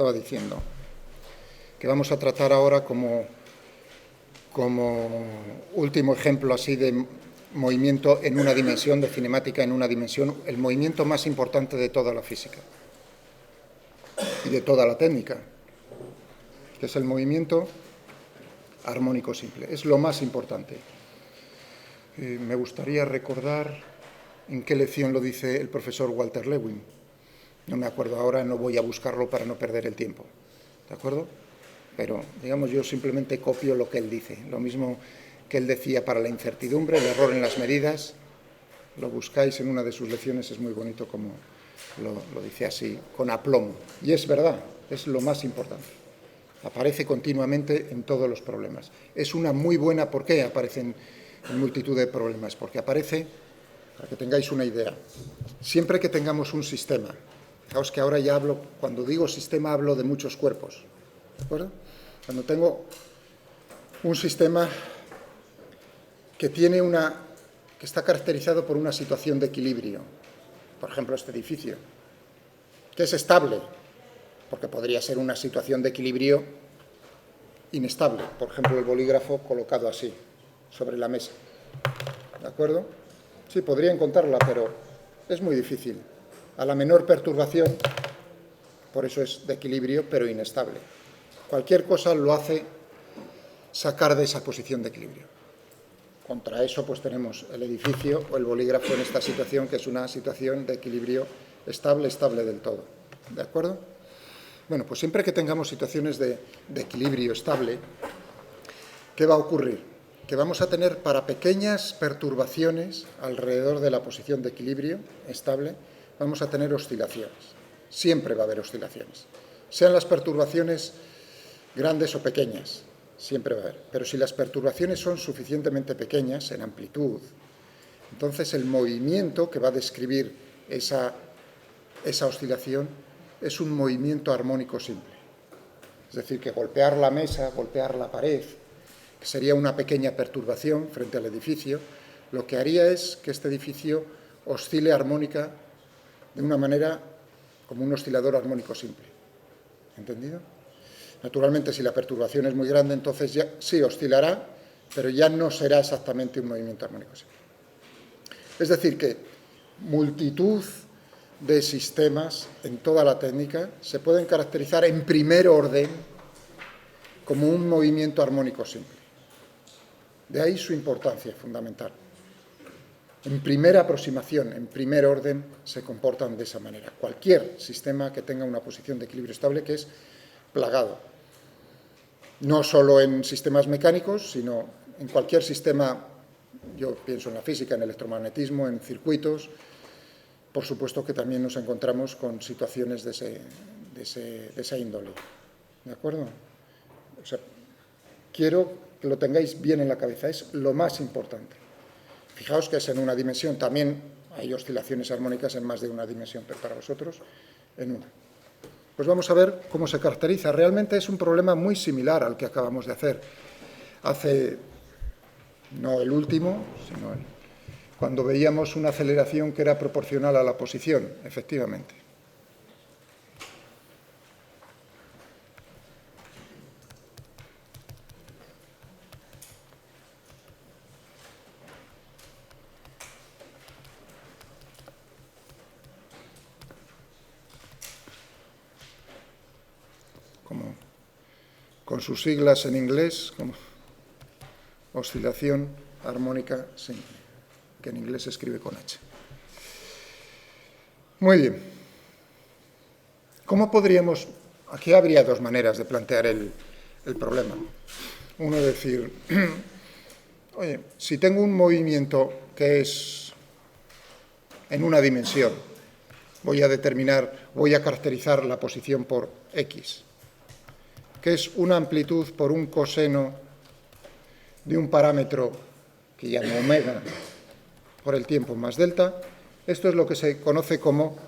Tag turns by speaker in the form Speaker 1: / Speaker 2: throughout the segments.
Speaker 1: estaba diciendo, que vamos a tratar ahora como último ejemplo así de movimiento en una dimensión, de cinemática en una dimensión, el movimiento más importante de toda la física y de toda la técnica, que es el movimiento armónico simple. Es lo más importante. Me gustaría recordar en qué lección lo dice el profesor Walter Lewin. No me acuerdo ahora, no voy a buscarlo para no perder el tiempo. ¿De acuerdo? Pero, digamos, yo simplemente copio lo que él dice. Lo mismo que él decía para la incertidumbre, el error en las medidas. Lo buscáis en una de sus lecciones, es muy bonito como lo dice así, con aplomo. Y es verdad, es lo más importante. Aparece continuamente en todos los problemas. Es una muy buena, ¿por qué aparecen en multitud de problemas? Porque aparece, para que tengáis una idea, siempre que tengamos un sistema, fijaos que ahora ya hablo, cuando digo sistema hablo de muchos cuerpos, ¿de acuerdo? Cuando tengo un sistema que está caracterizado por una situación de equilibrio, por ejemplo este edificio, que es estable, porque podría ser una situación de equilibrio inestable, por ejemplo el bolígrafo colocado así, sobre la mesa, ¿de acuerdo? Sí, podría encontrarla, pero es muy difícil. A la menor perturbación, por eso es de equilibrio, pero inestable. Cualquier cosa lo hace sacar de esa posición de equilibrio. Contra eso, pues tenemos el edificio o el bolígrafo en esta situación, que es una situación de equilibrio estable del todo. ¿De acuerdo? Bueno, pues siempre que tengamos situaciones de equilibrio estable, ¿qué va a ocurrir? Que vamos a tener para pequeñas perturbaciones alrededor de la posición de equilibrio estable, vamos a tener oscilaciones. Siempre va a haber oscilaciones. Sean las perturbaciones grandes o pequeñas, siempre va a haber. Pero si las perturbaciones son suficientemente pequeñas en amplitud, entonces el movimiento que va a describir esa oscilación es un movimiento armónico simple. Es decir, que golpear la mesa, golpear la pared, que sería una pequeña perturbación frente al edificio, lo que haría es que este edificio oscile armónica de una manera como un oscilador armónico simple. ¿Entendido? Naturalmente, si la perturbación es muy grande, entonces ya sí oscilará, pero ya no será exactamente un movimiento armónico simple. Es decir, que multitud de sistemas en toda la técnica se pueden caracterizar en primer orden como un movimiento armónico simple. De ahí su importancia fundamental. En primera aproximación, en primer orden, se comportan de esa manera. Cualquier sistema que tenga una posición de equilibrio estable que es plagado. No solo en sistemas mecánicos, sino en cualquier sistema, yo pienso en la física, en electromagnetismo, en circuitos. Por supuesto que también nos encontramos con situaciones de esa índole. ¿De acuerdo? O sea, quiero que lo tengáis bien en la cabeza, es lo más importante. Fijaos que es en una dimensión, también hay oscilaciones armónicas en más de una dimensión, pero para vosotros en una. Pues vamos a ver cómo se caracteriza. Realmente es un problema muy similar al que acabamos de hacer. No el último, sino cuando veíamos una aceleración que era proporcional a la posición, efectivamente. Con sus siglas en inglés, como oscilación armónica simple, que en inglés se escribe con H. Muy bien. ¿Cómo podríamos...? Aquí habría dos maneras de plantear el problema. Uno decir, oye, si tengo un movimiento que es en una dimensión, voy a caracterizar la posición por X, que es una amplitud por un coseno de un parámetro que llamo omega por el tiempo más delta. Esto es lo que se conoce como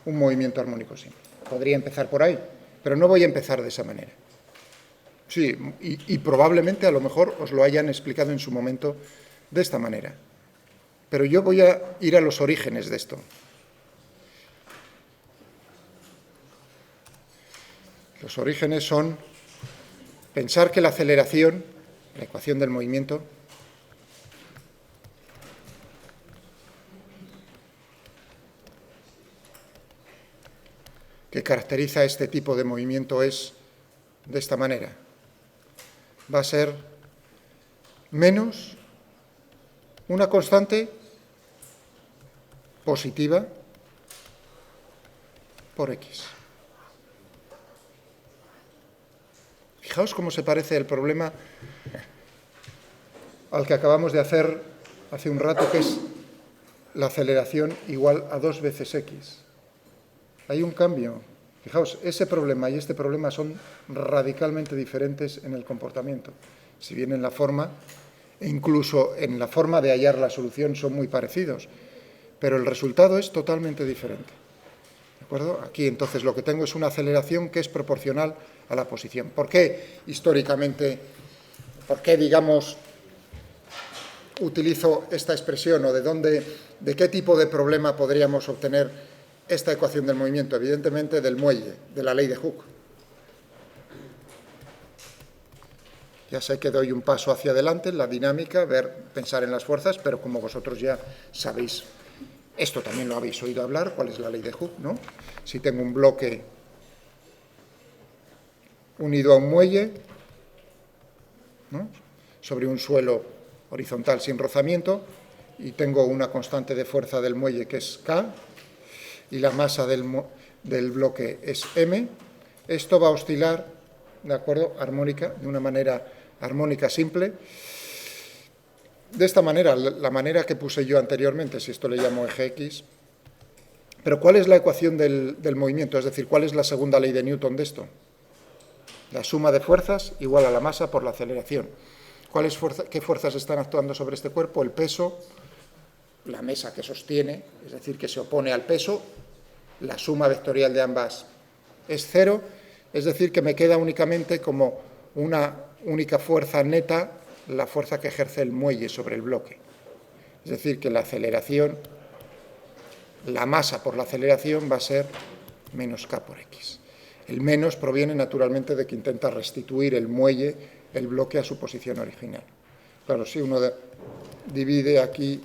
Speaker 1: un movimiento armónico simple. Podría empezar por ahí, pero no voy a empezar de esa manera. Sí, y probablemente a lo mejor os lo hayan explicado en su momento de esta manera. Pero yo voy a ir a los orígenes de esto. Los orígenes son pensar que la aceleración, la ecuación del movimiento, que caracteriza este tipo de movimiento es de esta manera. Va a ser menos una constante positiva por X. Fijaos cómo se parece el problema al que acabamos de hacer hace un rato, que es la aceleración igual a 2 veces X. Hay un cambio. Fijaos, ese problema y este problema son radicalmente diferentes en el comportamiento. Si bien en la forma, e incluso en la forma de hallar la solución son muy parecidos, pero el resultado es totalmente diferente. ¿De acuerdo? Aquí entonces lo que tengo es una aceleración que es proporcional a la posición. ¿Por qué históricamente, digamos, utilizo esta expresión o de qué tipo de problema podríamos obtener esta ecuación del movimiento? Evidentemente del muelle, de la ley de Hooke. Ya sé que doy un paso hacia adelante en la dinámica, pensar en las fuerzas, pero como vosotros ya sabéis, esto también lo habéis oído hablar, ¿cuál es la ley de Hooke, no? Si tengo un bloque unido a un muelle, ¿no?, sobre un suelo horizontal sin rozamiento, y tengo una constante de fuerza del muelle que es K, y la masa del bloque es M, esto va a oscilar, ¿de acuerdo?, armónica, de una manera armónica simple. De esta manera, la manera que puse yo anteriormente, si esto le llamo eje X. Pero ¿cuál es la ecuación del movimiento? Es decir, ¿cuál es la segunda ley de Newton de esto? La suma de fuerzas igual a la masa por la aceleración. ¿Qué fuerzas están actuando sobre este cuerpo? El peso, la mesa que sostiene, es decir, que se opone al peso, la suma vectorial de ambas es 0, es decir, que me queda únicamente como una única fuerza neta, la fuerza que ejerce el muelle sobre el bloque. Es decir, que la aceleración, la masa por la aceleración va a ser menos K por X. El menos proviene naturalmente de que intenta restituir el muelle, el bloque, a su posición original. Claro, si uno divide aquí,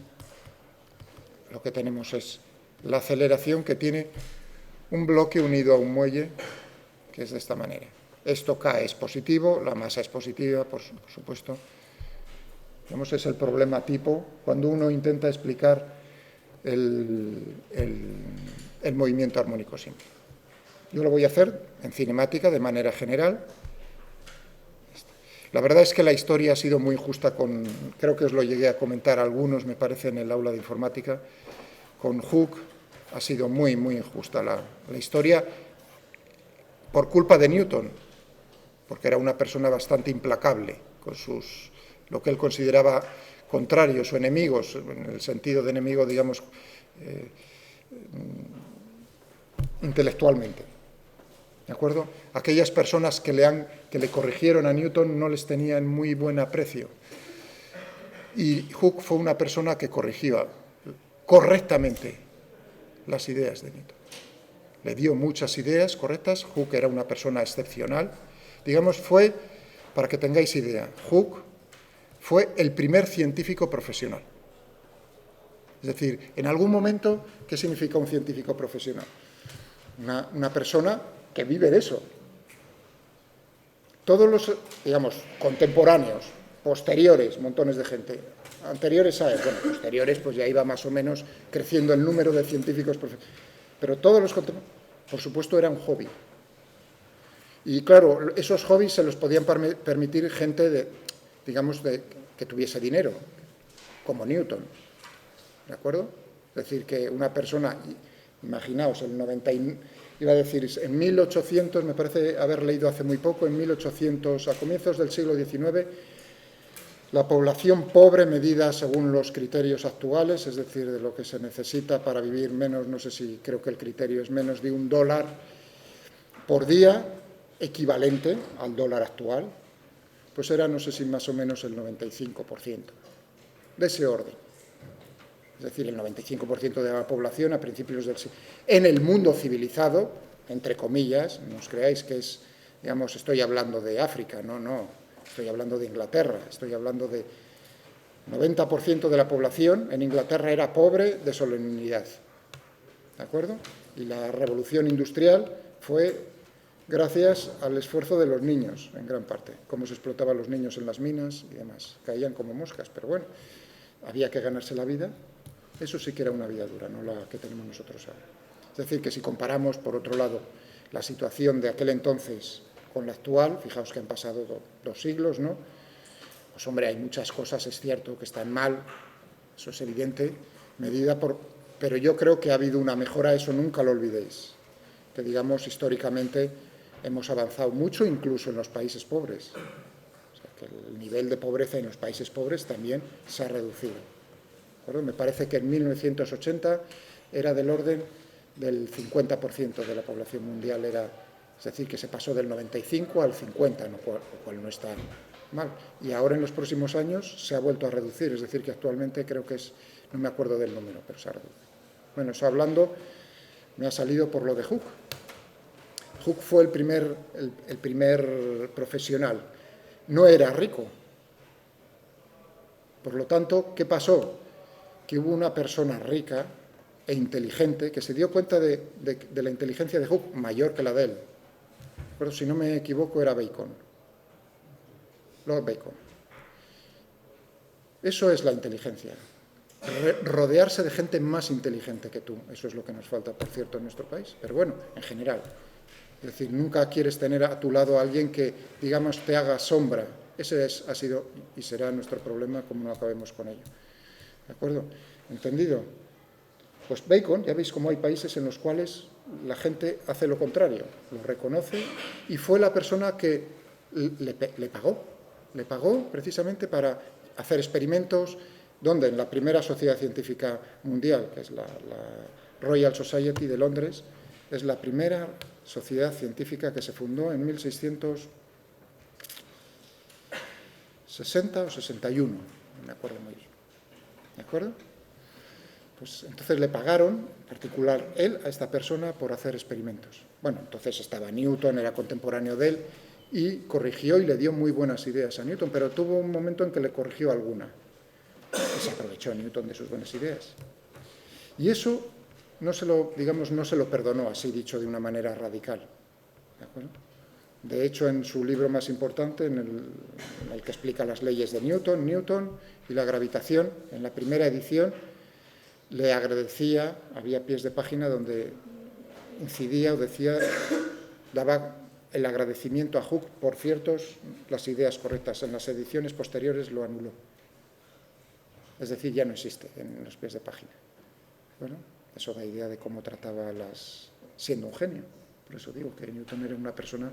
Speaker 1: lo que tenemos es la aceleración que tiene un bloque unido a un muelle, que es de esta manera. Esto K es positivo, la masa es positiva, por supuesto. Digamos, es el problema tipo cuando uno intenta explicar el movimiento armónico simple. Yo lo voy a hacer en cinemática de manera general. La verdad es que la historia ha sido muy injusta creo que os lo llegué a comentar a algunos, me parece, en el aula de informática, con Hooke. Ha sido muy, muy injusta la historia por culpa de Newton, porque era una persona bastante implacable con lo que él consideraba contrarios o enemigos, en el sentido de enemigo, digamos, intelectualmente. ¿De acuerdo? Aquellas personas que le corrigieron a Newton no les tenían muy buen aprecio. Y Hooke fue una persona que corrigía correctamente las ideas de Newton. Le dio muchas ideas correctas. Hooke era una persona excepcional. Digamos, para que tengáis idea, Hooke fue el primer científico profesional. Es decir, en algún momento, ¿qué significa un científico profesional? Una persona que vive de eso. Todos los, digamos, contemporáneos, posteriores, montones de gente, anteriores a él, posteriores, pues ya iba más o menos creciendo el número de científicos profesionales. Pero todos los contemporáneos, por supuesto, era un hobby. Y claro, esos hobbies se los podían permitir gente que tuviese dinero, como Newton. ¿De acuerdo? Es decir, que una persona, imaginaos, en 1800, me parece haber leído hace muy poco, en 1800, a comienzos del siglo XIX, la población pobre, medida según los criterios actuales, es decir, de lo que se necesita para vivir menos, no sé si creo que el criterio es menos de $1 por día, equivalente al dólar actual, pues era, no sé si más o menos el 95% de ese orden. Es decir, el 95% de la población a principios del siglo. En el mundo civilizado, entre comillas, no os creáis que es digamos, estoy hablando de África, no, estoy hablando de Inglaterra, estoy hablando de 90% de la población en Inglaterra era pobre de solemnidad, ¿de acuerdo? Y la revolución industrial fue gracias al esfuerzo de los niños, en gran parte, cómo se explotaban los niños en las minas y demás, caían como moscas, pero bueno, había que ganarse la vida, eso sí que era una vida dura, no la que tenemos nosotros ahora. Es decir, que si comparamos, por otro lado, la situación de aquel entonces con la actual, fijaos que han pasado 2 siglos, ¿no? Pues hombre, hay muchas cosas, es cierto, que están mal, eso es evidente, pero yo creo que ha habido una mejora, eso nunca lo olvidéis, que digamos, históricamente hemos avanzado mucho, incluso en los países pobres. O sea, que el nivel de pobreza en los países pobres también se ha reducido. ¿De acuerdo? Me parece que en 1980 era del orden del 50% de la población mundial, es decir, que se pasó del 95 al 50, lo cual no está mal. Y ahora en los próximos años se ha vuelto a reducir, es decir, que actualmente creo que es, no me acuerdo del número, pero se ha reducido. Bueno, eso hablando, me ha salido por lo de Hooke. Hooke fue el primer profesional. No era rico. Por lo tanto, ¿qué pasó? Que hubo una persona rica e inteligente que se dio cuenta de la inteligencia de Hooke mayor que la de él. Pero si no me equivoco era Bacon. Lord Bacon. Eso es la inteligencia. Rodearse de gente más inteligente que tú. Eso es lo que nos falta, por cierto, en nuestro país. Pero bueno, en general. Es decir, nunca quieres tener a tu lado a alguien que, digamos, te haga sombra. Ese ha sido y será nuestro problema, como no acabemos con ello. ¿De acuerdo? ¿Entendido? Pues Bacon, ya veis cómo hay países en los cuales la gente hace lo contrario, lo reconoce, y fue la persona que le pagó precisamente para hacer experimentos, donde en la primera sociedad científica mundial, que es la Royal Society de Londres, es la primera sociedad científica que se fundó en 1660 o 61, no me acuerdo muy bien. ¿De acuerdo? Pues entonces le pagaron, en particular él, a esta persona por hacer experimentos. Bueno, entonces estaba Newton, era contemporáneo de él, y corrigió y le dio muy buenas ideas a Newton, pero tuvo un momento en que le corrigió alguna. Y se aprovechó Newton de sus buenas ideas. Y eso no se lo perdonó, así dicho de una manera radical. ¿De acuerdo? De hecho, en su libro más importante, en el que explica las leyes de Newton y la gravitación, en la primera edición, le agradecía, había pies de página donde incidía o decía, daba el agradecimiento a Hooke por las ideas correctas. En las ediciones posteriores lo anuló. Es decir, ya no existe en los pies de página. Bueno, eso da idea de cómo trataba siendo un genio. Por eso digo que Newton era una persona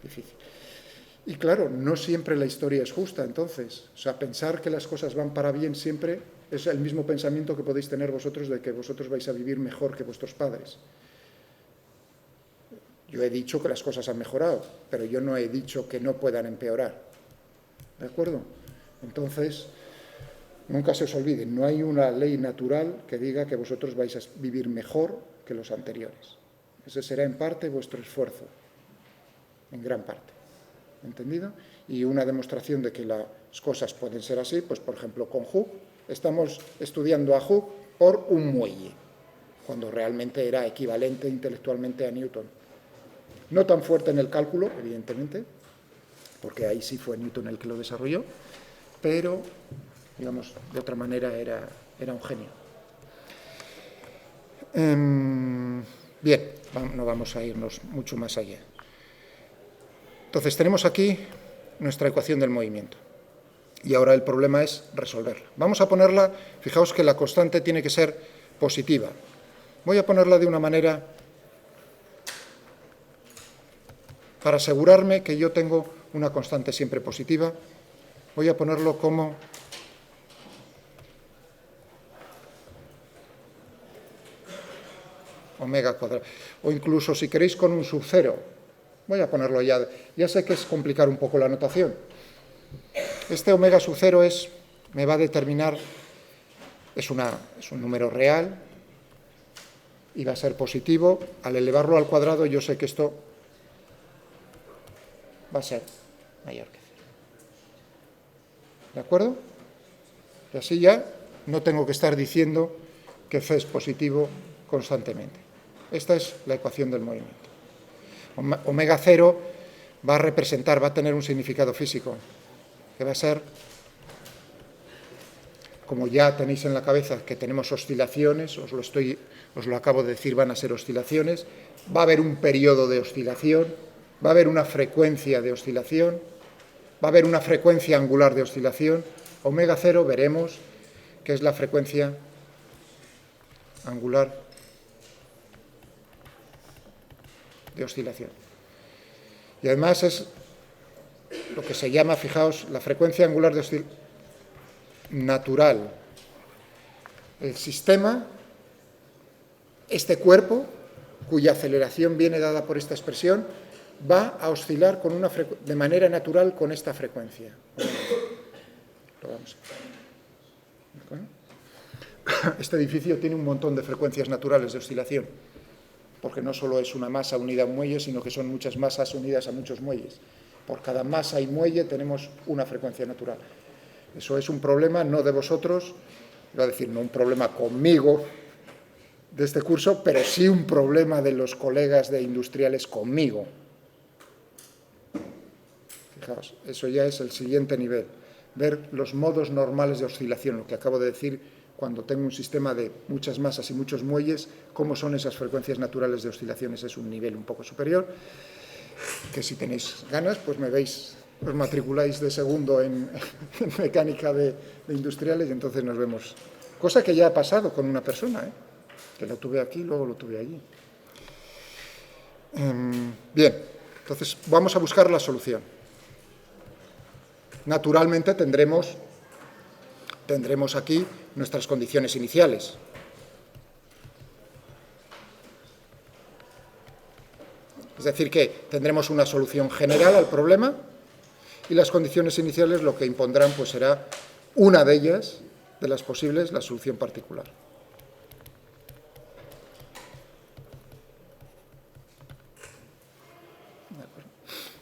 Speaker 1: difícil. Y claro, no siempre la historia es justa, entonces. O sea, pensar que las cosas van para bien siempre es el mismo pensamiento que podéis tener vosotros de que vosotros vais a vivir mejor que vuestros padres. Yo he dicho que las cosas han mejorado, pero yo no he dicho que no puedan empeorar. ¿De acuerdo? Entonces, nunca se os olvide, no hay una ley natural que diga que vosotros vais a vivir mejor que los anteriores. Ese será en parte vuestro esfuerzo, en gran parte. ¿Entendido? Y una demostración de que las cosas pueden ser así, pues por ejemplo con Hooke, estamos estudiando a Hooke por un muelle, cuando realmente era equivalente intelectualmente a Newton. No tan fuerte en el cálculo, evidentemente, porque ahí sí fue Newton el que lo desarrolló, pero, digamos, de otra manera era un genio. Bien, no vamos a irnos mucho más allá. Entonces, tenemos aquí nuestra ecuación del movimiento. Y ahora el problema es resolverla. Vamos a ponerla, fijaos que la constante tiene que ser positiva. Voy a ponerla de una manera para asegurarme que yo tengo una constante siempre positiva. Voy a ponerlo como omega cuadrado. O incluso, si queréis, con un subcero. Voy a ponerlo ya. Ya sé que es complicar un poco la notación. Este omega sub 0 me va a determinar, es un número real y va a ser positivo. Al elevarlo al cuadrado yo sé que esto va a ser mayor que 0. ¿De acuerdo? Y así ya no tengo que estar diciendo que F es positivo constantemente. Esta es la ecuación del movimiento. Omega 0 va a tener un significado físico, que va a ser, como ya tenéis en la cabeza, que tenemos oscilaciones, os lo acabo de decir, van a ser oscilaciones, va a haber un periodo de oscilación, va a haber una frecuencia de oscilación, va a haber una frecuencia angular de oscilación. Omega 0 veremos que es la frecuencia angular de oscilación. Y además es lo que se llama, fijaos, la frecuencia angular de oscilación natural. El sistema, este cuerpo, cuya aceleración viene dada por esta expresión, va a oscilar de manera natural con esta frecuencia. Lo vamos a ver. Este edificio tiene un montón de frecuencias naturales de oscilación, porque no solo es una masa unida a un muelle, sino que son muchas masas unidas a muchos muelles. Por cada masa y muelle tenemos una frecuencia natural. Eso es un problema no de vosotros, iba a decir, no un problema conmigo de este curso, pero sí un problema de los colegas de industriales conmigo. Fijaos, eso ya es el siguiente nivel. Ver los modos normales de oscilación, lo que acabo de decir, cuando tengo un sistema de muchas masas y muchos muelles, cómo son esas frecuencias naturales de oscilaciones, es un nivel un poco superior, que si tenéis ganas, pues me veis, os matriculáis de segundo en mecánica de industriales y entonces nos vemos. Cosa que ya ha pasado con una persona, que lo tuve aquí, luego lo tuve allí. Bien, entonces vamos a buscar la solución. Naturalmente tendremos aquí nuestras condiciones iniciales. Es decir, que tendremos una solución general al problema y las condiciones iniciales lo que impondrán pues será una de ellas, de las posibles, la solución particular.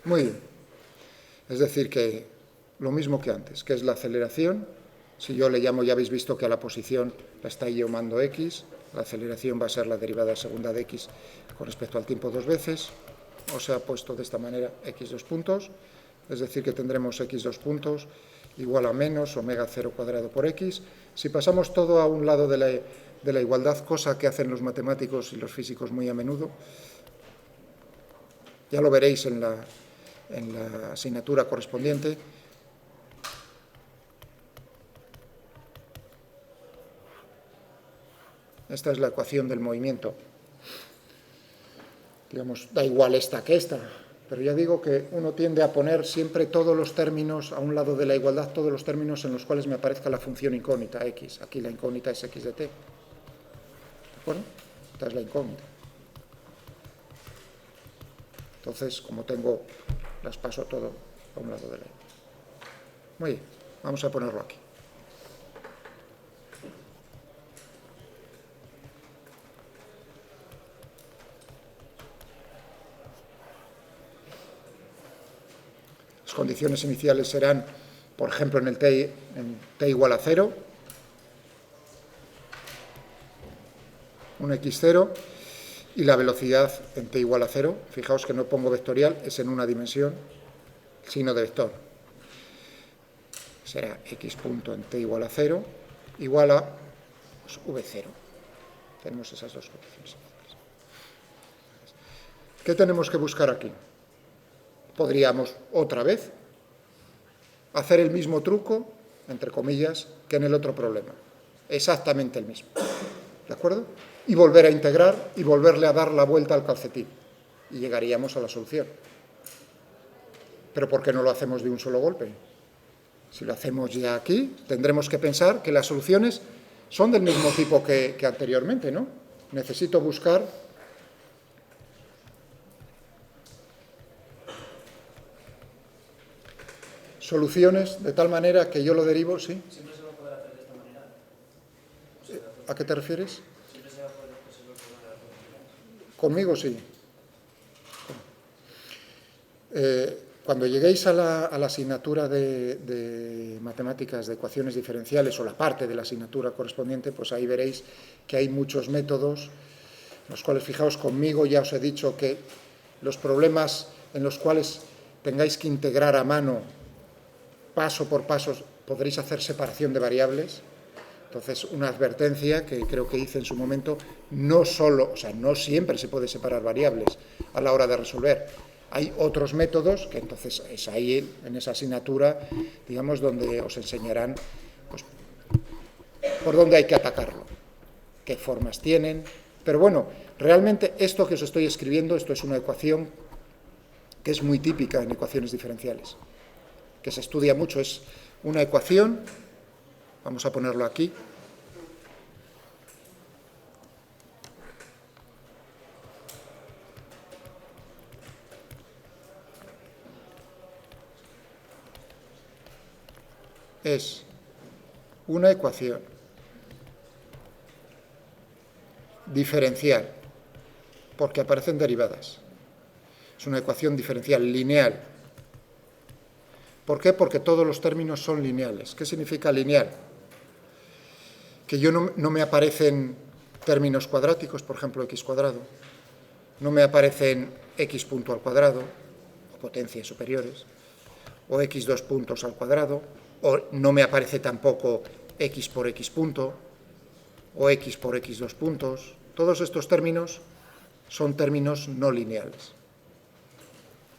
Speaker 1: Muy bien. Es decir, que lo mismo que antes, que es la aceleración. Si yo le llamo, ya habéis visto que a la posición la está llamando x, la aceleración va a ser la derivada segunda de x con respecto al tiempo dos veces, o se ha puesto de esta manera x dos puntos, es decir, que tendremos x dos puntos igual a menos omega 0 cuadrado por x. Si pasamos todo a un lado de la igualdad, cosa que hacen los matemáticos y los físicos muy a menudo, ya lo veréis en la asignatura correspondiente. Esta es la ecuación del movimiento. Digamos, da igual esta que esta, pero ya digo que uno tiende a poner siempre todos los términos, a un lado de la igualdad, todos los términos en los cuales me aparezca la función incógnita, x. Aquí la incógnita es x de t. ¿De acuerdo? Esta es la incógnita. Entonces, como tengo, las paso todo a un lado de la igualdad. Muy bien, vamos a ponerlo aquí. Las condiciones iniciales serán, por ejemplo, en t igual a 0, un x0, y la velocidad en t igual a 0, fijaos que no pongo vectorial, es en una dimensión, signo de vector. Será x punto en t igual a 0, igual a pues, v0. Tenemos esas dos condiciones. ¿Qué tenemos que buscar aquí? Podríamos, otra vez, hacer el mismo truco, entre comillas, que en el otro problema. Exactamente el mismo. ¿De acuerdo? Y volver a integrar y volverle a dar la vuelta al calcetín. Y llegaríamos a la solución. Pero ¿por qué no lo hacemos de un solo golpe? Si lo hacemos ya aquí, tendremos que pensar que las soluciones son del mismo tipo que anteriormente, ¿no? Necesito buscar soluciones de tal manera que yo lo derivo, ¿sí?
Speaker 2: ¿Siempre se va a poder hacer de esta manera?
Speaker 1: ¿A qué te refieres?
Speaker 2: ¿Siempre se va a poder resolver de la otra manera?
Speaker 1: Conmigo sí. cuando lleguéis a la asignatura de matemáticas de ecuaciones diferenciales o la parte de la asignatura correspondiente, pues ahí veréis que hay muchos métodos, los cuales, fijaos, conmigo ya os he dicho que los problemas en los cuales tengáis que integrar a mano, paso por paso, podréis hacer separación de variables. Entonces, una advertencia que creo que hice en su momento, no siempre se puede separar variables a la hora de resolver. Hay otros métodos que entonces es ahí, en esa asignatura, digamos, donde os enseñarán pues, por dónde hay que atacarlo, qué formas tienen. Pero bueno, realmente esto que os estoy escribiendo, esto es una ecuación que es muy típica en ecuaciones diferenciales, que se estudia mucho. Es una ecuación, vamos a ponerlo aquí, es una ecuación diferencial, porque aparecen derivadas. Es una ecuación diferencial lineal. ¿Por qué? Porque todos los términos son lineales. ¿Qué significa lineal? Que no me aparecen términos cuadráticos, por ejemplo, x cuadrado, no me aparecen x punto al cuadrado, o potencias superiores, o x dos puntos al cuadrado, o no me aparece tampoco x por x punto, o x por x dos puntos. Todos estos términos son términos no lineales.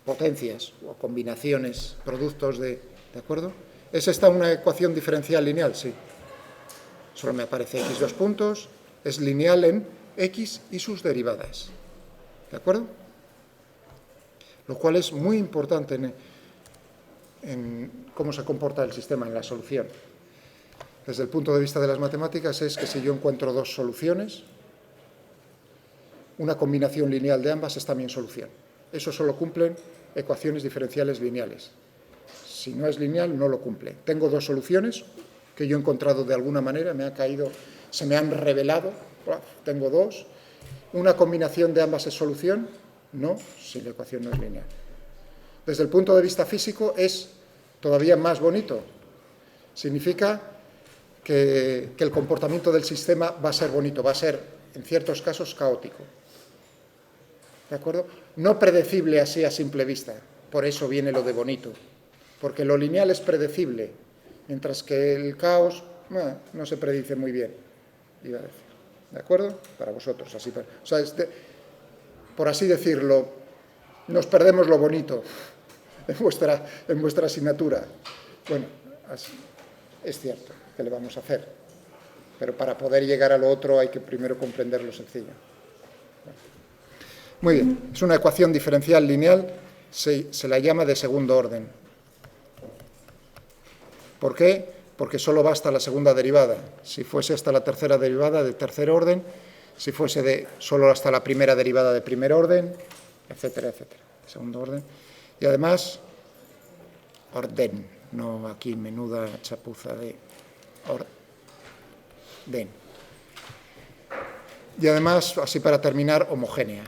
Speaker 1: Potencias o combinaciones, productos ¿de acuerdo? ¿Es esta una ecuación diferencial lineal? Sí. Solo me aparece x dos puntos, es lineal en x y sus derivadas. ¿De acuerdo? Lo cual es muy importante en cómo se comporta el sistema en la solución. Desde el punto de vista de las matemáticas es que si yo encuentro dos soluciones, una combinación lineal de ambas es también solución. Eso solo cumplen ecuaciones diferenciales lineales. Si no es lineal, no lo cumple. Tengo dos soluciones que yo he encontrado de alguna manera, se me han revelado, tengo dos. ¿Una combinación de ambas es solución? No, si la ecuación no es lineal. Desde el punto de vista físico es todavía más bonito. Significa que el comportamiento del sistema va a ser bonito, va a ser, en ciertos casos, caótico. ¿De acuerdo? No predecible así a simple vista, por eso viene lo de bonito, porque lo lineal es predecible, mientras que el caos no se predice muy bien, iba a decir. ¿De acuerdo? Para vosotros, así. O sea, por así decirlo, nos perdemos lo bonito en vuestra asignatura. Bueno, así, es cierto, ¿qué le vamos a hacer? Pero para poder llegar a lo otro hay que primero comprender lo sencillo. Muy bien, es una ecuación diferencial lineal, se la llama de segundo orden. ¿Por qué? Porque solo basta la segunda derivada. Si fuese hasta la tercera derivada, de tercer orden, si fuese solo hasta la primera derivada, de primer orden, etcétera, etcétera, segundo orden. Y además, orden, no aquí menuda chapuza de orden. Y además, así para terminar, homogénea.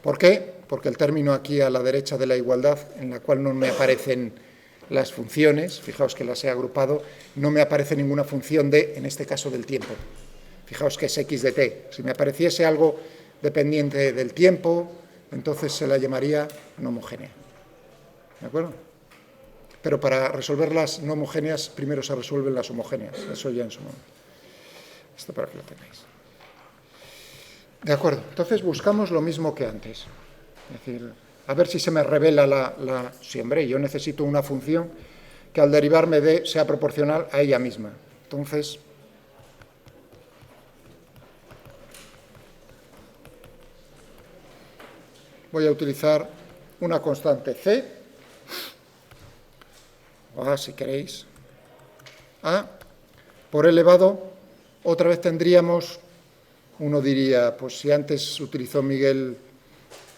Speaker 1: ¿Por qué? Porque el término aquí a la derecha de la igualdad, en la cual no me aparecen las funciones, fijaos que las he agrupado, no me aparece ninguna función en este caso, del tiempo. Fijaos que es x de t. Si me apareciese algo dependiente del tiempo, entonces se la llamaría no homogénea. ¿De acuerdo? Pero para resolver las no homogéneas, primero se resuelven las homogéneas. Eso ya en su momento. Esto para que lo tengáis. De acuerdo, entonces buscamos lo mismo que antes. Es decir, a ver si se me revela sí, hombre, yo necesito una función que al derivarme sea proporcional a ella misma. Entonces, voy a utilizar una constante c, o a si queréis, a por elevado, otra vez tendríamos. Uno diría, pues si antes utilizó Miguel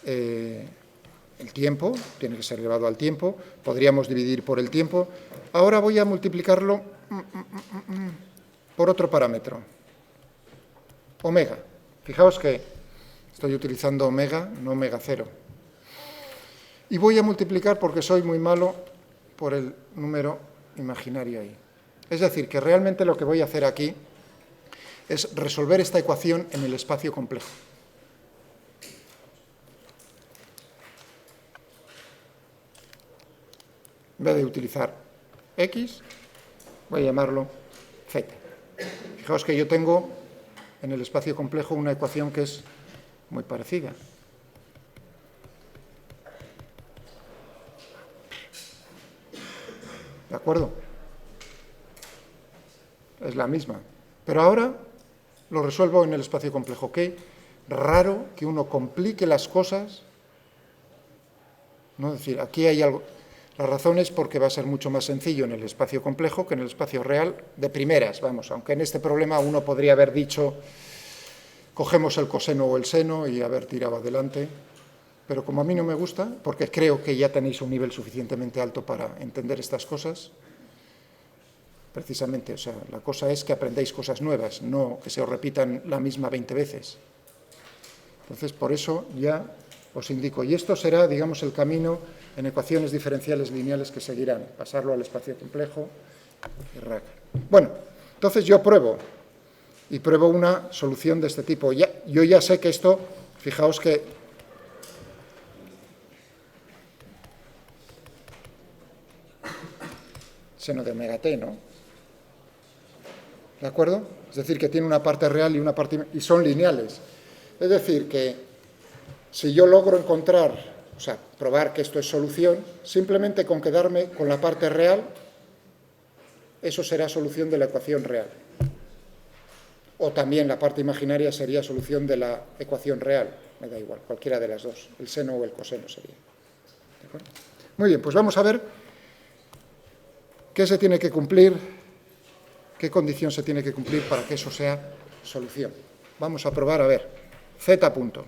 Speaker 1: el tiempo, tiene que ser elevado al tiempo, podríamos dividir por el tiempo. Ahora voy a multiplicarlo por otro parámetro, omega. Fijaos que Estoy utilizando omega, no omega 0. Y voy a multiplicar, porque soy muy malo, por el número imaginario ahí. Es decir, que realmente lo que voy a hacer aquí es resolver esta ecuación en el espacio complejo. En vez de utilizar x, voy a llamarlo z. Fijaos que yo tengo en el espacio complejo una ecuación que es muy parecida. ¿De acuerdo? Es la misma. Pero ahora lo resuelvo en el espacio complejo. Qué raro que uno complique las cosas. ¿No? Es decir, aquí hay algo. La razón es porque va a ser mucho más sencillo en el espacio complejo que en el espacio real de primeras, vamos, aunque en este problema uno podría haber dicho, cogemos el coseno o el seno y haber tirado adelante, pero como a mí no me gusta, porque creo que ya tenéis un nivel suficientemente alto para entender estas cosas, precisamente, o sea, la cosa es que aprendéis cosas nuevas, no que se os repitan la misma 20 veces. Entonces, por eso ya os indico, y esto será, digamos, el camino en ecuaciones diferenciales lineales que seguirán, pasarlo al espacio complejo y raca. Bueno, entonces yo pruebo, y pruebo una solución de este tipo. Yo ya sé que esto, fijaos que seno de omega t, ¿no? ¿De acuerdo? Es decir, que tiene una parte real y una parte... y son lineales. Es decir, que si yo logro encontrar, o sea, probar que esto es solución, simplemente con quedarme con la parte real, eso será solución de la ecuación real. O también la parte imaginaria sería solución de la ecuación real, me da igual, cualquiera de las dos, el seno o el coseno sería. ¿De acuerdo? Muy bien, pues vamos a ver qué se tiene que cumplir, qué condición se tiene que cumplir para que eso sea solución. Vamos a probar, a ver, z punto.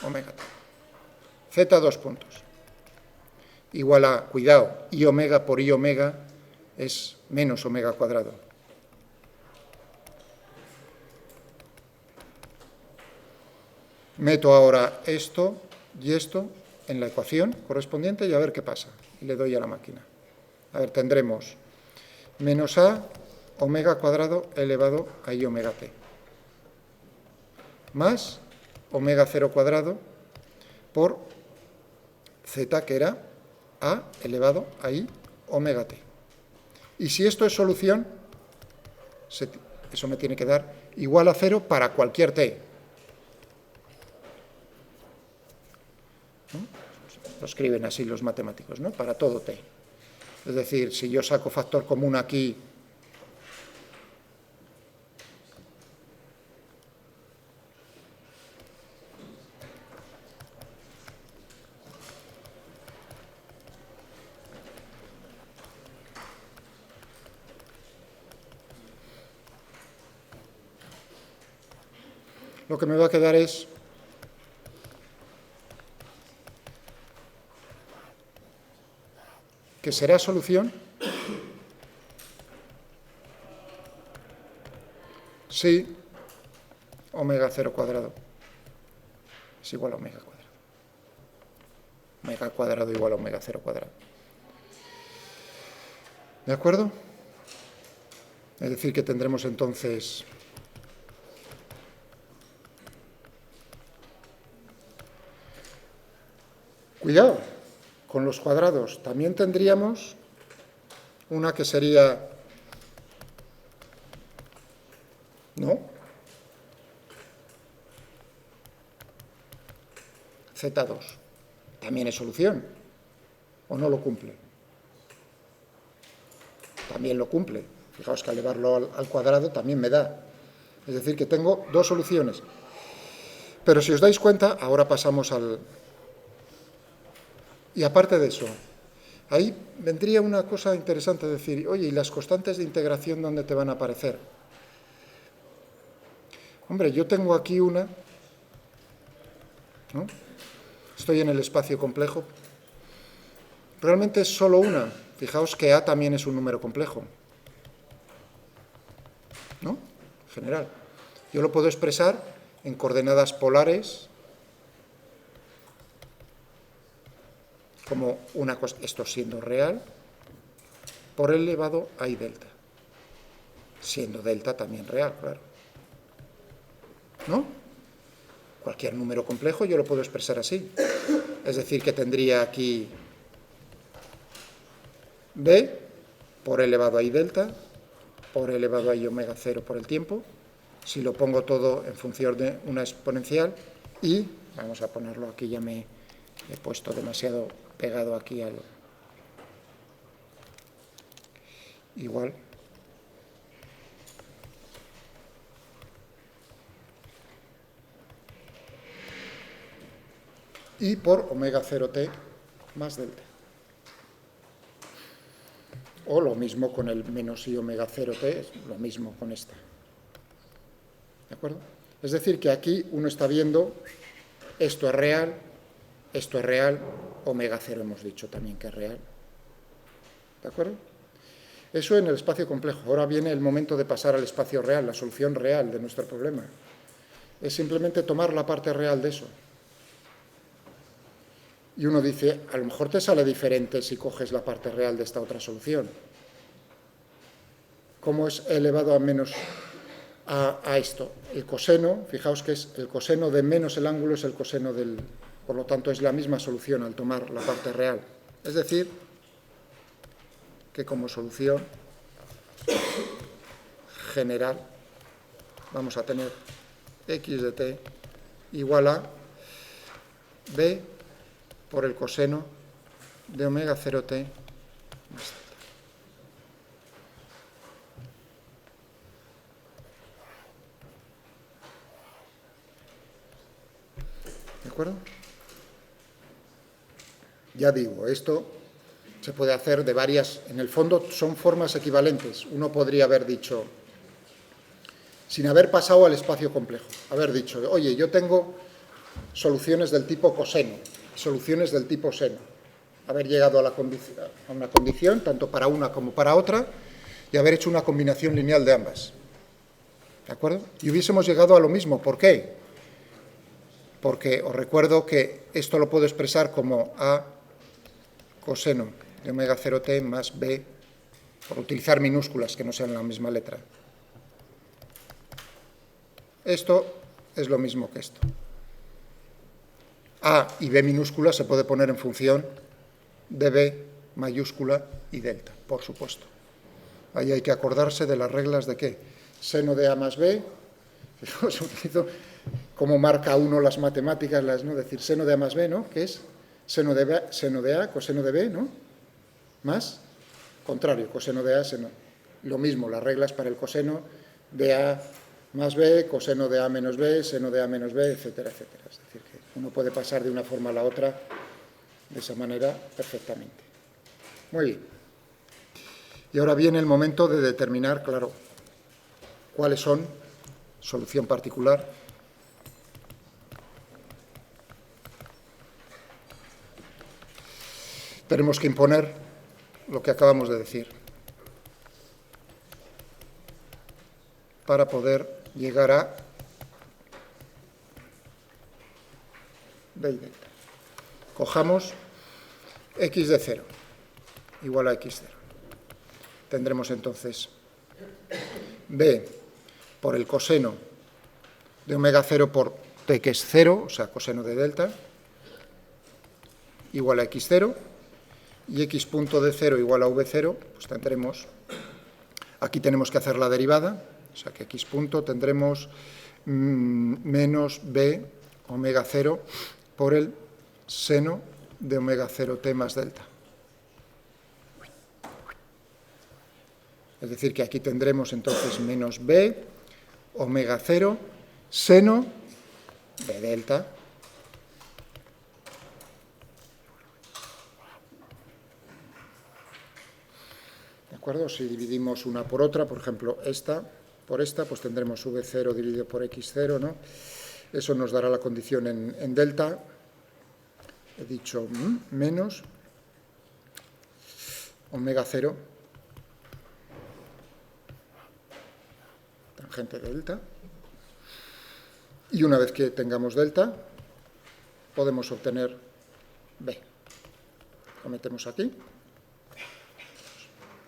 Speaker 1: Omega t. Z 2 puntos. Igual a, cuidado, i omega por i omega es menos omega cuadrado. Meto ahora esto y esto en la ecuación correspondiente y a ver qué pasa. Y le doy a la máquina. A ver, tendremos menos a omega cuadrado elevado a i omega t. Más omega 0 cuadrado por z, que era a elevado a i omega t. Y si esto es solución, eso me tiene que dar igual a 0 para cualquier t. ¿No? Lo escriben así los matemáticos, ¿no? Para todo t. Es decir, si yo saco factor común aquí, lo que me va a quedar es que será solución si omega 0 cuadrado es igual a omega cuadrado. Omega cuadrado igual a omega 0 cuadrado. ¿De acuerdo? Es decir, que tendremos entonces cuidado con los cuadrados. También tendríamos una que sería, ¿no? Z2. También es solución. ¿O no lo cumple? También lo cumple. Fijaos que al elevarlo al cuadrado también me da. Es decir, que tengo dos soluciones. Pero si os dais cuenta, ahora pasamos al... Y aparte de eso, ahí vendría una cosa interesante, decir, oye, ¿y las constantes de integración dónde te van a aparecer? Hombre, yo tengo aquí una, ¿no? Estoy en el espacio complejo. Realmente es solo una. Fijaos que A también es un número complejo. ¿no? General. Yo lo puedo expresar en coordenadas polares como una cosa, esto siendo real, por el elevado a I delta. Siendo delta también real, claro. ¿No? Cualquier número complejo yo lo puedo expresar así. Es decir, que tendría aquí b por elevado a I delta, por elevado a I omega 0 por el tiempo. Si lo pongo todo en función de una exponencial, y, vamos a ponerlo aquí, ya me he puesto demasiado pegado aquí al igual. Y por omega 0t más delta. O lo mismo con el menos I omega 0t, es lo mismo con esta. ¿De acuerdo? Es decir, que aquí uno está viendo esto es real, omega 0 hemos dicho también que es real. ¿De acuerdo? Eso en el espacio complejo. Ahora viene el momento de pasar al espacio real, la solución real de nuestro problema. Es simplemente tomar la parte real de eso. Y uno dice, a lo mejor te sale diferente si coges la parte real de esta otra solución. ¿Cómo es elevado a menos a esto? El coseno, fijaos que es el coseno de menos el ángulo es el coseno del... Por lo tanto, es la misma solución al tomar la parte real. Es decir, que como solución general vamos a tener x de t igual a b por el coseno de omega 0t más z. ¿De acuerdo? Ya digo, esto se puede hacer de varias, en el fondo son formas equivalentes. Uno podría haber dicho, sin haber pasado al espacio complejo, haber dicho, oye, yo tengo soluciones del tipo coseno, soluciones del tipo seno. Haber llegado a una condición, tanto para una como para otra, y haber hecho una combinación lineal de ambas. ¿De acuerdo? Y hubiésemos llegado a lo mismo. ¿Por qué? Porque os recuerdo que esto lo puedo expresar como A coseno de omega 0t más B, por utilizar minúsculas que no sean la misma letra. Esto es lo mismo que esto. A y B minúscula se puede poner en función de B mayúscula y delta, por supuesto. Ahí hay que acordarse de las reglas de ¿qué? Seno de A más B, os utilizo como marca uno las matemáticas, ¿no? Decir seno de A más B, ¿no? ¿Qué es? Seno de A, coseno de B, ¿no? Más, contrario, coseno de A, seno. Lo mismo, las reglas para el coseno de A más B, coseno de A menos B, seno de A menos B, etcétera, etcétera. Es decir, que uno puede pasar de una forma a la otra de esa manera perfectamente. Muy bien. Y ahora viene el momento de determinar, claro, cuáles son, solución particular, tenemos que imponer lo que acabamos de decir para poder llegar a B y delta. Cojamos x de 0 igual a x0. Tendremos entonces b por el coseno de omega 0 por t, que es 0, o sea, coseno de delta, igual a x0, y x punto de 0 igual a v0, pues tendremos, aquí tenemos que hacer la derivada, o sea que x punto tendremos menos b omega 0 por el seno de omega 0t más delta. Es decir, que aquí tendremos entonces menos b omega 0 seno de delta ¿de acuerdo? Si dividimos una por otra, por ejemplo, esta por esta, pues tendremos v0 dividido por x0, ¿no? Eso nos dará la condición en delta. He dicho menos omega 0 tangente de delta. Y una vez que tengamos delta, podemos obtener B. Lo metemos aquí.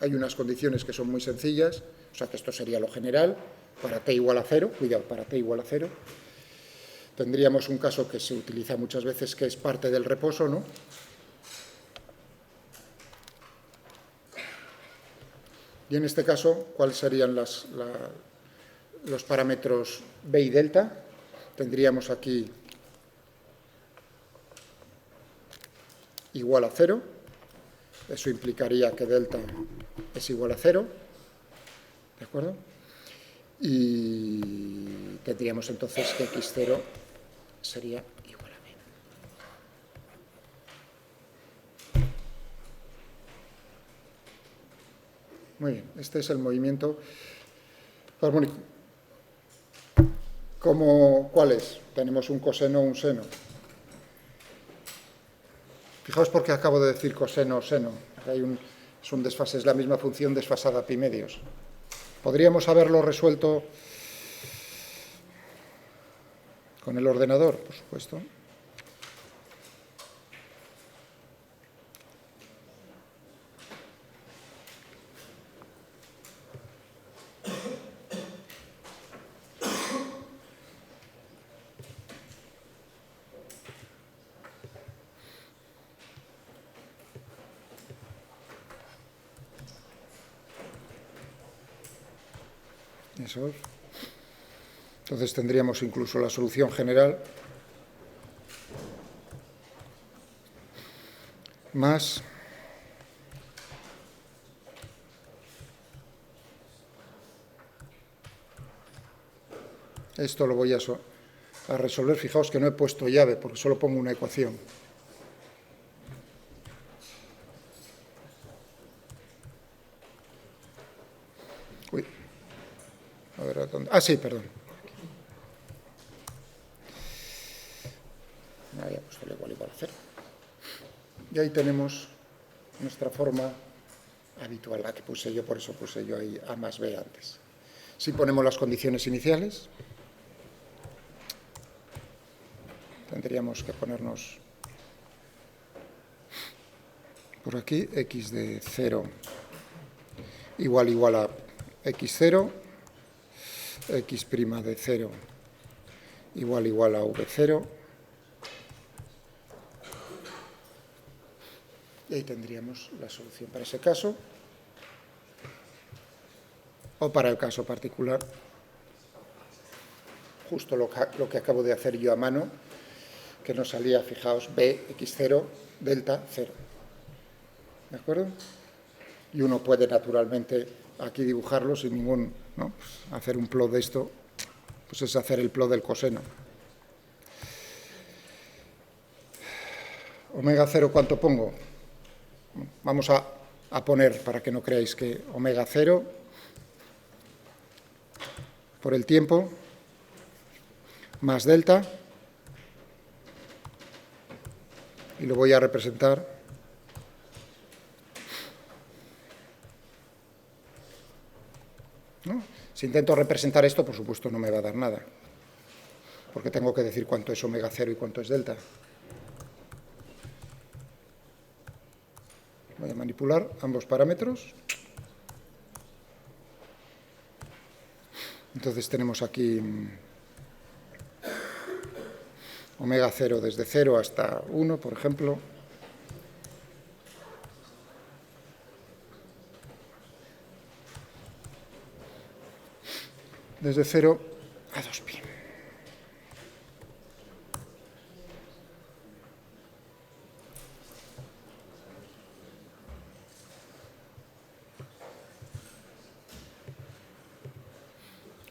Speaker 1: Hay unas condiciones que son muy sencillas, o sea que esto sería lo general, para t igual a 0, cuidado, para t igual a 0. Tendríamos un caso que se utiliza muchas veces, que es parte del reposo, ¿no? Y en este caso, ¿cuáles serían los parámetros B y delta? Tendríamos aquí igual a 0. Eso implicaría que delta es igual a 0. ¿De acuerdo? Y tendríamos entonces que x0 sería igual a b. Muy bien, este es el movimiento armónico. ¿Cuál es? Tenemos un coseno o un seno. Fijaos por qué acabo de decir coseno o seno. Es un desfase, es la misma función desfasada a pi medios. Podríamos haberlo resuelto con el ordenador, por supuesto. Eso es. Entonces tendríamos incluso la solución general más esto lo voy a resolver. Fijaos que no he puesto llave porque solo pongo una ecuación. Uy. A ver, ¿dónde? Ah, sí, perdón. Había puesto el igual a 0. Y ahí tenemos nuestra forma habitual, la que puse yo, por eso puse yo ahí A más B antes. Si ponemos las condiciones iniciales, tendríamos que ponernos por aquí x de 0 igual a x0, x' de 0 igual a v0, y ahí tendríamos la solución para ese caso, o para el caso particular, justo lo que acabo de hacer yo a mano, que nos salía, fijaos, b, x0, delta, 0. ¿De acuerdo? Y uno puede naturalmente aquí dibujarlo sin ningún, ¿no? Pues hacer un plot de esto, pues es hacer el plot del coseno. Omega 0, ¿cuánto pongo? Vamos a poner, para que no creáis que omega 0, por el tiempo, más delta, y lo voy a representar ¿no? Si intento representar esto, por supuesto no me va a dar nada, porque tengo que decir cuánto es omega 0 y cuánto es delta. Voy a manipular ambos parámetros. Entonces tenemos aquí omega 0 desde 0 hasta 1, por ejemplo. Desde 0 a 2pi.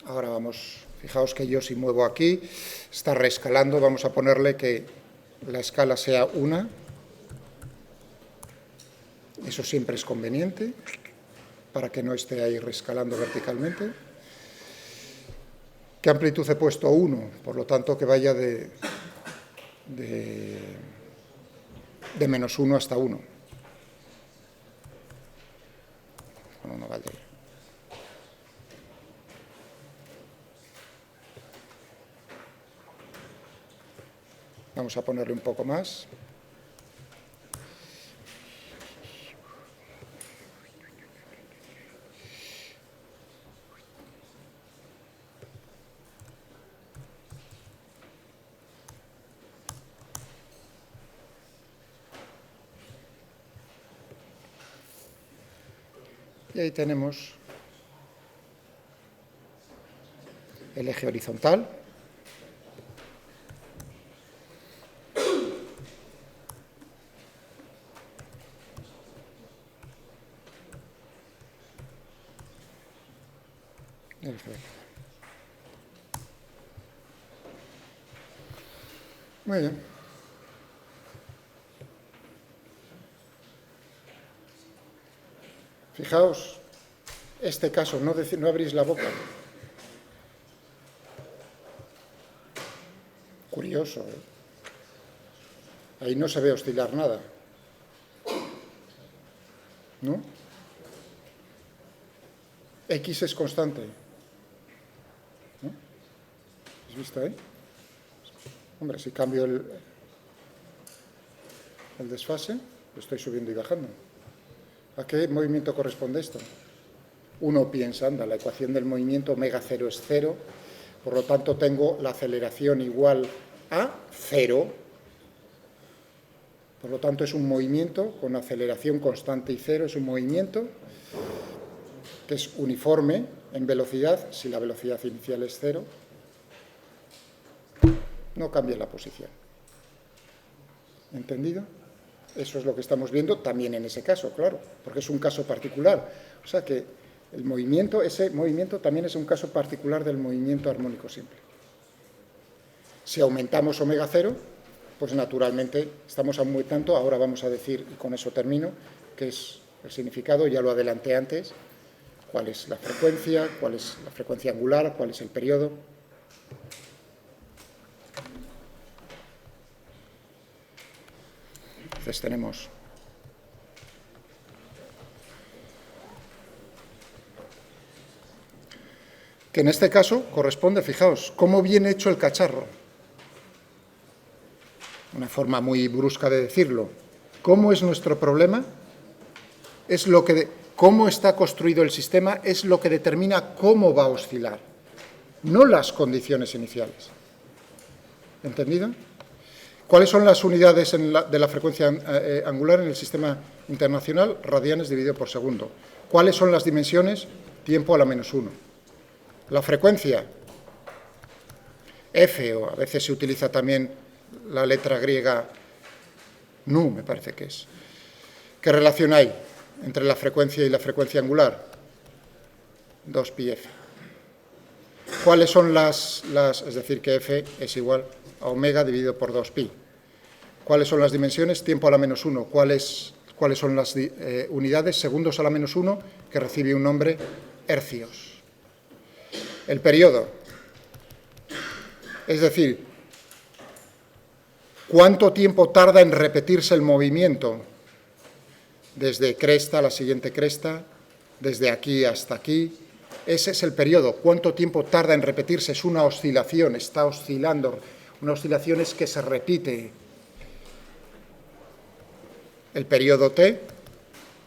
Speaker 1: Ahora vamos, fijaos que yo si muevo aquí, está reescalando, vamos a ponerle que la escala sea 1. Eso siempre es conveniente, para que no esté ahí reescalando verticalmente. ¿Qué amplitud he puesto? 1, por lo tanto que vaya de menos 1 hasta 1. Con 1 valdría. Vamos a ponerle un poco más. Y ahí tenemos el eje horizontal. Muy bien. Fijaos, este caso, no abrís la boca. Curioso, ¿eh? Ahí no se ve oscilar nada, ¿no? X es constante, ¿no? ¿Has visto ahí? Hombre, si cambio el desfase, lo estoy subiendo y bajando. ¿A qué movimiento corresponde esto? Uno piensa, anda, la ecuación del movimiento omega 0 es 0, por lo tanto tengo la aceleración igual a 0. Por lo tanto es un movimiento con aceleración constante y 0, es un movimiento que es uniforme en velocidad, si la velocidad inicial es 0, no cambia la posición. ¿Entendido? Eso es lo que estamos viendo también en ese caso, claro, porque es un caso particular. O sea que el movimiento, ese movimiento también es un caso particular del movimiento armónico simple. Si aumentamos omega 0, pues naturalmente estamos aumentando, ahora vamos a decir, y con eso termino, que es el significado, ya lo adelanté antes, cuál es la frecuencia angular, cuál es el periodo. Entonces tenemos que en este caso corresponde, fijaos, cómo viene hecho el cacharro. Una forma muy brusca de decirlo. ¿Cómo es nuestro problema? Es lo que cómo está construido el sistema es lo que determina cómo va a oscilar, no las condiciones iniciales. ¿Entendido? ¿Cuáles son las unidades de la frecuencia angular en el sistema internacional? Radianes dividido por segundo. ¿Cuáles son las dimensiones? Tiempo a la menos 1. La frecuencia, F, o a veces se utiliza también la letra griega nu, me parece que es. ¿Qué relación hay entre la frecuencia y la frecuencia angular? 2πf. ¿Cuáles son es decir, que F es igual a omega dividido por 2pi? ¿Cuáles son las dimensiones? Tiempo a la menos 1. ¿Cuáles son las unidades? Segundos a la menos 1, que recibe un nombre, hercios. El periodo, es decir, ¿cuánto tiempo tarda en repetirse el movimiento? Desde cresta a la siguiente cresta, desde aquí hasta aquí. Ese es el periodo. ¿Cuánto tiempo tarda en repetirse? Es una oscilación, está oscilando. Una oscilación es que se repite. El periodo t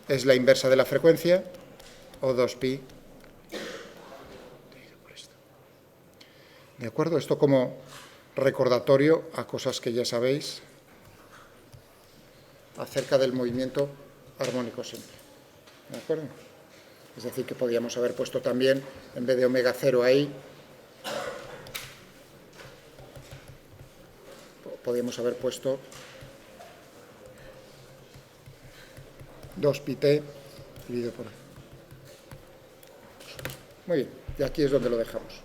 Speaker 1: es la inversa de la frecuencia, o 2pi. ¿De acuerdo? Esto como recordatorio a cosas que ya sabéis acerca del movimiento armónico simple. ¿De acuerdo? Es decir, que podíamos haber puesto también, en vez de omega 0 ahí, podíamos haber puesto 2πt dividido por... Muy bien, y aquí es donde lo dejamos.